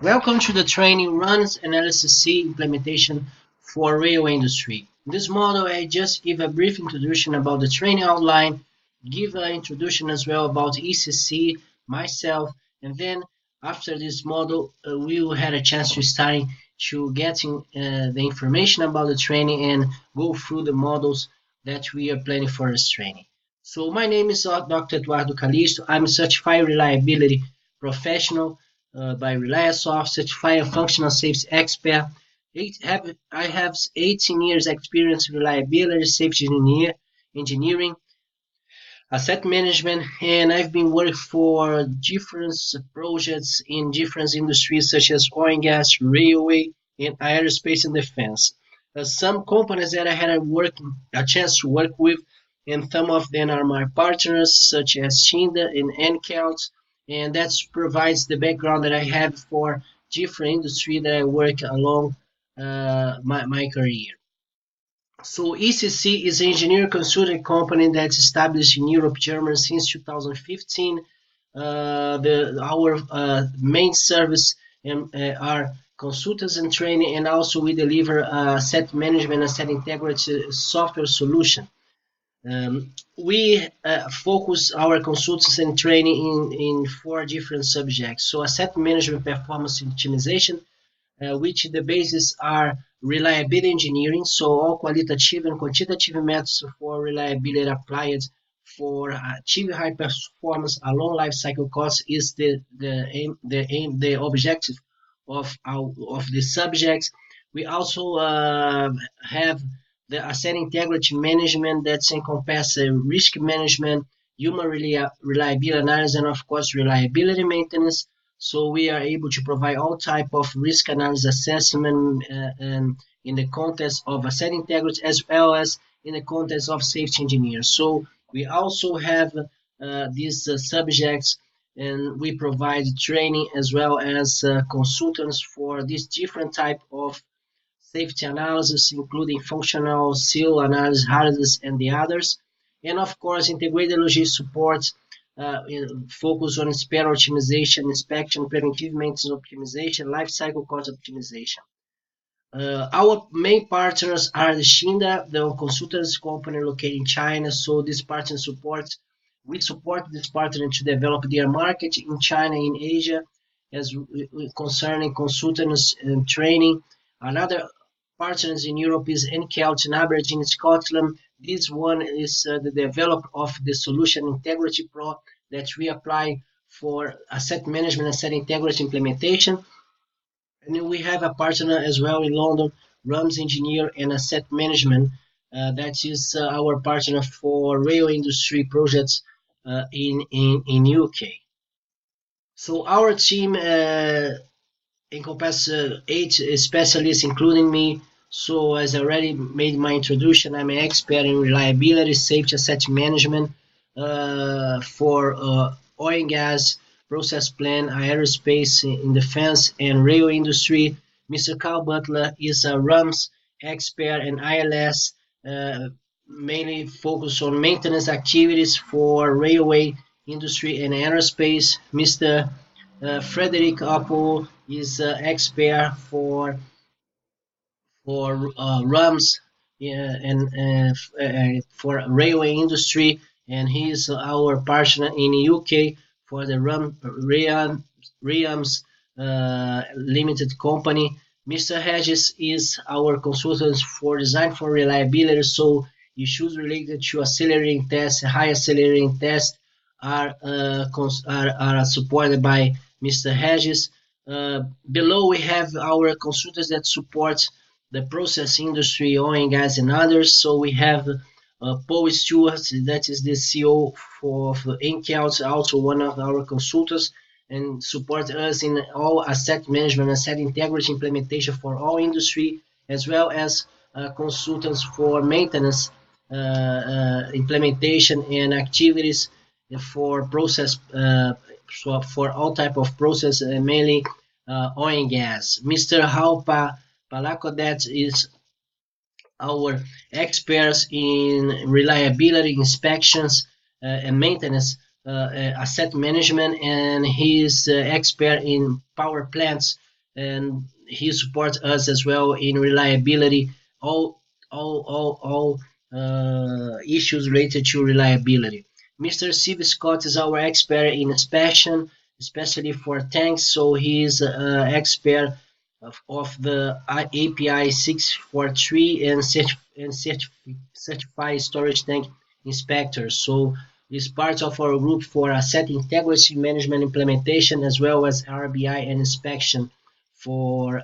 Welcome to the training RAMS and LCC implementation for railway industry. In this model, I just give a brief introduction about the training outline, give an introduction as well about ECC, myself, and then after this model, we will have a chance to start to getting the information about the training and go through the models that we are planning for this training. So my name is Dr. Eduardo Calisto. I'm a certified reliability professional by Reliasoft, certified functional safety expert. I have 18 years experience in reliability, safety engineering, asset management, and I've been working for different projects in different industries such as oil and gas, railway, and aerospace and defense. Some companies that I had a chance to work with, and some of them are my partners, such as Shinda and Encount, and that provides the background that I have for different industry that I work along my career. So ECC is an engineering consulting company that's established in Europe, Germany since 2015. Our main service are consultants and training, and also we deliver asset management and asset integrity software solution. We focus our consultants and training in four different subjects. So asset management performance optimization, which the basis are reliability engineering, so all qualitative and quantitative methods for reliability applied for achieving high performance along life cycle costs is the objective of the subjects. We also have the asset integrity management that's encompasses risk management, human reliability analysis, and of course reliability maintenance. So we are able to provide all type of risk analysis assessment and in the context of asset integrity as well as in the context of safety engineers. So we also have these subjects, and we provide training as well as consultants for this different type of safety analysis, including functional, seal analysis, hardness, and the others. And of course, integrated logistics support, focus on spare optimization, inspection, preventive maintenance optimization, life cycle cost optimization. Our main partners are the Shinda, the consultants company located in China. So this partner supports, we support this partner to develop their market in China, in Asia, as concerning consultants and training. Another partners in Europe is Encount in Aberdeen, Scotland. This one is the developer of the solution Integrity Pro that we apply for asset management, asset integrity implementation. And we have a partner as well in London, RAMS Engineer and Asset Management. That is our partner for rail industry projects in UK. So our team encompasses eight specialists, including me. So as I already made my introduction, I'm an expert in reliability, safety, asset management for oil and gas, process plant, aerospace, in defense, and rail industry. Mr. Carl Butler is a RAMS expert and ILS, mainly focused on maintenance activities for railway industry and aerospace. Mr. Frederick Apple is expert for RAMS, yeah, and for railway industry, and he is our partner in the UK for the RAMS limited company. Mr. Hedges is our consultant for design for reliability, so issues related to accelerating tests, high accelerating tests are supported by Mr. Hedges. Below we have our consultants that support the process industry, oil and gas, and others. So we have Paul Stewart, that is the CEO for Encount, also one of our consultants, and support us in all asset management, asset integrity implementation for all industry, as well as consultants for maintenance implementation and activities for process for all type of process, mainly oil and gas. Mr. Halpa Palakodet is our experts in reliability inspections and maintenance asset management, and he is expert in power plants, and he supports us as well in reliability. All issues related to reliability. Mr. Steve Scott is our expert in inspection, especially for tanks. So he is expert of the API 643 and certified storage tank inspector. So is part of our group for asset integrity management implementation, as well as RBI and inspection for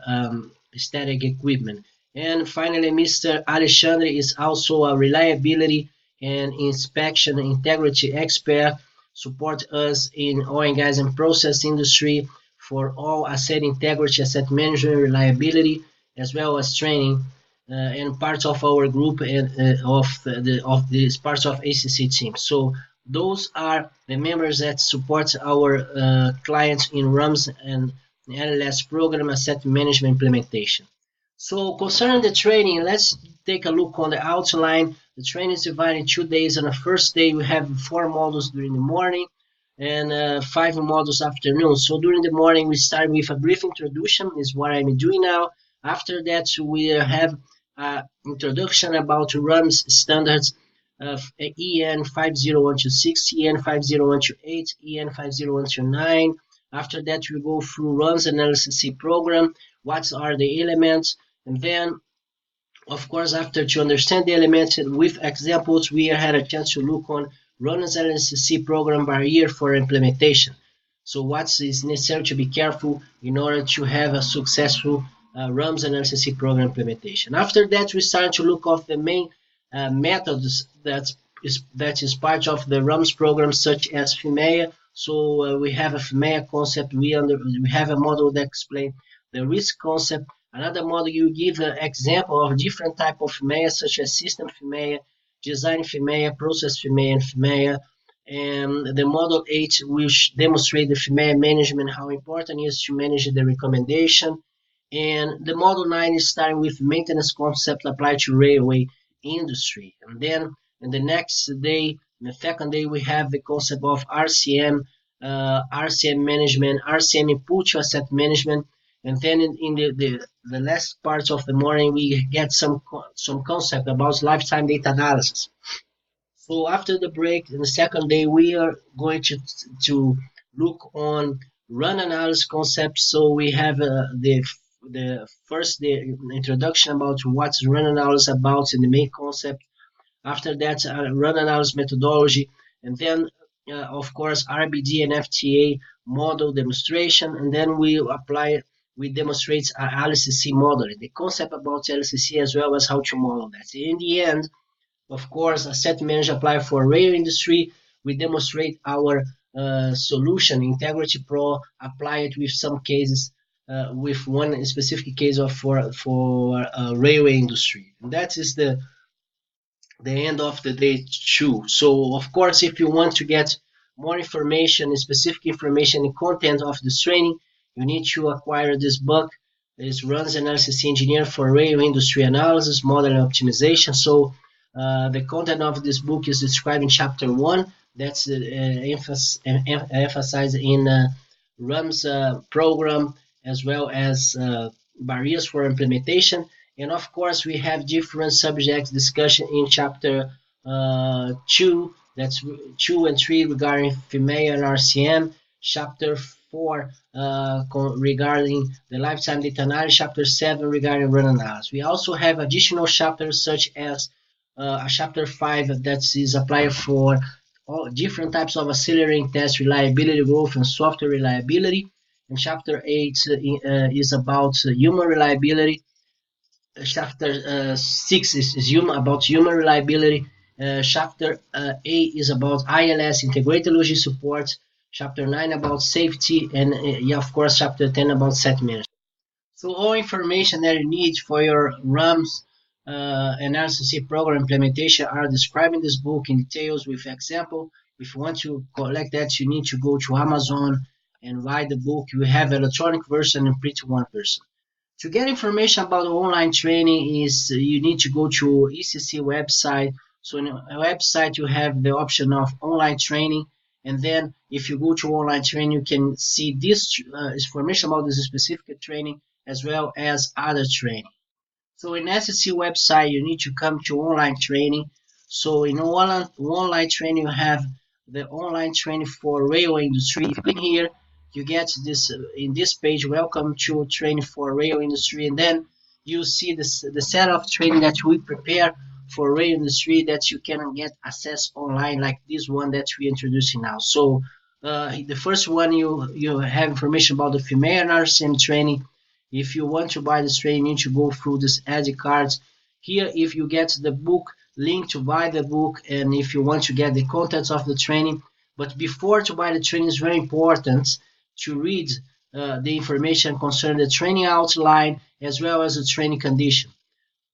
static equipment. And finally, Mr. Alexandre is also a reliability and inspection integrity expert, support us in oil and gas and process industry for all asset integrity, asset management, reliability, as well as training, and part of our group and of this part of ACC team. So those are the members that support our clients in RAMS and LLS program asset management implementation. So concerning the training, let's take a look on the outline. The training is divided in 2 days. On the first day, we have 4 modules during the morning and 5 modules afternoon. So during the morning, we start with a brief introduction, is what I'm doing now. After that, we have an introduction about RAMS standards of EN 50126, EN 50128, EN 50129. After that, we go through RAMS and LCC program, what are the elements, and then, of course, after to understand the elements with examples, we had a chance to look on RAMS and LCC program barrier for implementation. So what is necessary to be careful in order to have a successful RAMS and LCC program implementation. After that, we start to look at the main methods that is part of the RAMS program, such as FIMEA. So we have a FIMEA concept. We have a model that explains the risk concept. Another model, you give an example of different type of FIMEA, such as system FIMEA, design FIMEA, process FIMEA, and FIMEA. And the model 8 will demonstrate the FIMEA management, how important it is to manage the recommendation. And the model 9 is starting with maintenance concept applied to railway industry. And then in the next day, the second day, we have the concept of RCM, RCM management, RCM input to asset management. And then in the last part of the morning, we get some concept about lifetime data analysis. So after the break, in the second day, we are going to look on run analysis concepts. So we have the first the introduction about what's run analysis about in the main concept. After that, run analysis methodology, and then of course RBD and FTA model demonstration, and then we demonstrate LCC modeling, the concept about LCC as well as how to model that. In the end, of course, asset manager apply for rail industry. We demonstrate our solution, Integrity Pro, apply it with some cases, with one specific case of for railway industry. And that is the end of the day 2. So, of course, if you want to get more information, specific information, and content of this training, you need to acquire this book. It runs an LCC engineer for rail industry analysis, model and optimization. So the content of this book is described in chapter 1. That's emphasized in RAMS program, as well as barriers for implementation. And of course, we have different subjects discussion in chapter 2. That's 2 and 3 regarding FIMEA and RCM. Chapter 4 regarding the lifetime data analysis. Chapter 7 regarding run analysis. We also have additional chapters such as chapter 5 that is applied for all different types of accelerating test, reliability, growth, and software reliability. And chapter 8 is about human reliability. Chapter 6 is about human reliability. Chapter 8 is about ILS, integrated logistics support. Chapter 9 about safety, and of course, chapter 10 about set management. So all information that you need for your RAMS and LCC program implementation are described in this book in details with example. If you want to collect that, you need to go to Amazon and buy the book. You have electronic version and print one version. To get information about online training, is you need to go to ECC website. So in the website, you have the option of online training, And then if you go to online training, you can see this information about this specific training as well as other training. So in SSC website, you need to come to online training. So in online training, you have the online training for railway industry. If you click here, you get this in this page, welcome to training for rail industry. And then you see the set of training that we prepare for rail industry that you can get access online, like this one that we're introducing now. So the first one, you have information about the female RCM training. If you want to buy this training, you need to go through this add cards. Here, if you get the book link to buy the book, and if you want to get the contents of the training. But before to buy the training, it's very important to read the information concerning the training outline as well as the training condition.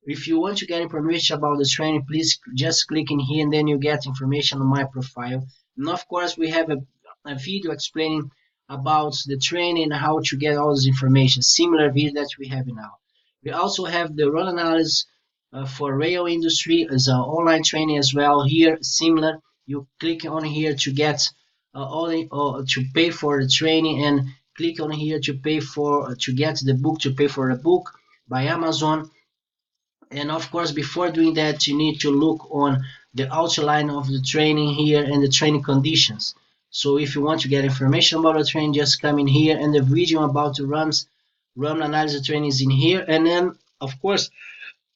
If you want to get information about the training, please just click in here and then you get information on my profile. And of course, we have a video explaining about the training and how to get all this information, similar video that we have now. We also have the run analysis for rail industry as an online training as well. Here, similar, you click on here to get to pay for the training, and click on here to pay for to get the book, to pay for a book by Amazon. And of course, before doing that, you need to look on the outline of the training here and the training conditions. So if you want to get information about the training, just come in here, and the video about the RAM analysis training is in here. And then, of course,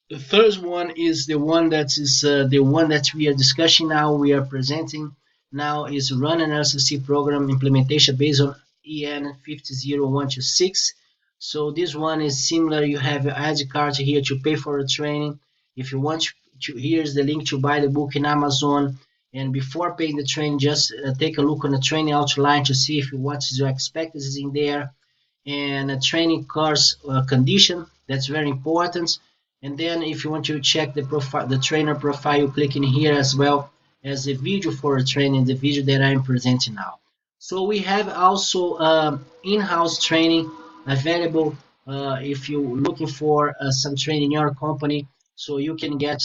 the third one is the one that is the one that we are discussing now, we are presenting now, is RAM and LCC program implementation based on EN 50126. So this one is similar. You have your ID card here to pay for a training. If you want to, here's the link to buy the book in Amazon. And before paying the training, just take a look on the training outline to see if what is your expected is in there, and a training course condition. That's very important. And then if you want to check the profile, the trainer profile, you click in here as well as the video for a training, the video that I'm presenting now. So we have also in-house training available if you're looking for some training in your company. So you can get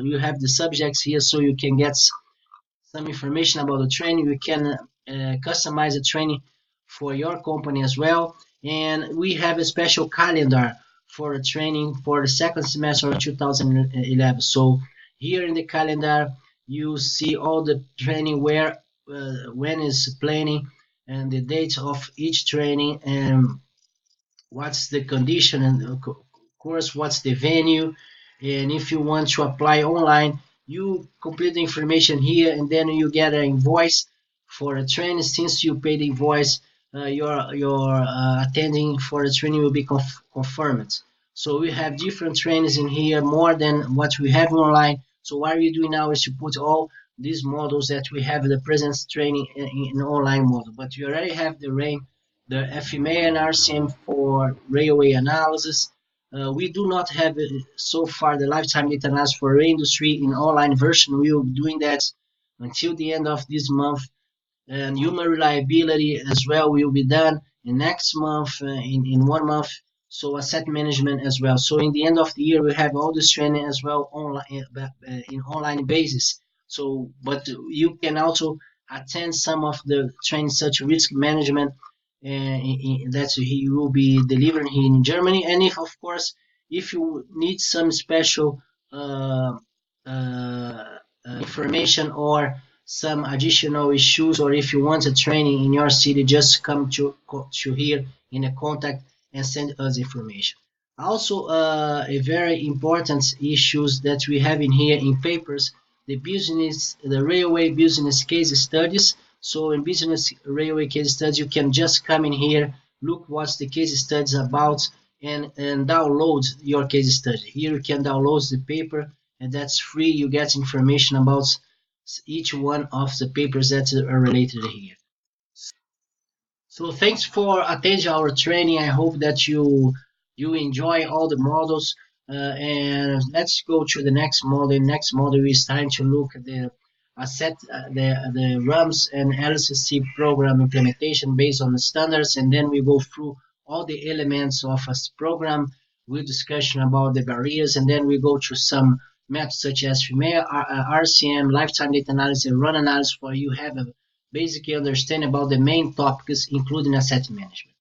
you have the subjects here, so you can get some information about the training. You can customize the training for your company as well. And we have a special calendar for a training for the second semester of 2011. So here in the calendar, you see all the training where, when is planning, and the date of each training, and what's the condition, and of course what's the venue. And if you want to apply online, you complete the information here, and then you get an invoice for a training. Since you pay the invoice, your attending for the training will be confirmed. So we have different trainings in here, more than what we have online. So what we're doing now is to put all these models that we have in the present training in online model. But we already have the RAM, the FMA and RCM for railway analysis. We do not have so far the lifetime data analysis for rail industry in online version. We will be doing that until the end of this month. And human reliability as well will be done in next month, in 1 month. So asset management as well. So in the end of the year, we have all this training as well online, in online basis. So, but you can also attend some of the trainings such risk management that he will be delivering here in Germany. And if, of course, if you need some special information or some additional issues, or if you want a training in your city, just come to here in a contact and send us information. Also, a very important issues that we have in here in papers, the railway business case studies. So in business railway case studies, you can just come in here, look what's the case studies about, and download your case study. Here you can download the paper, and that's free. You get information about each one of the papers that are related here. So thanks for attending our training. I hope that you enjoy all the models. And let's go to the next model. Next model is time to look at the the RAMS and LCC program implementation based on the standards, and then we go through all the elements of a program with discussion about the barriers, and then we go to some methods such as FIMEA, RCM, lifetime data analysis, and run analysis for you have a basic understanding about the main topics, including asset management.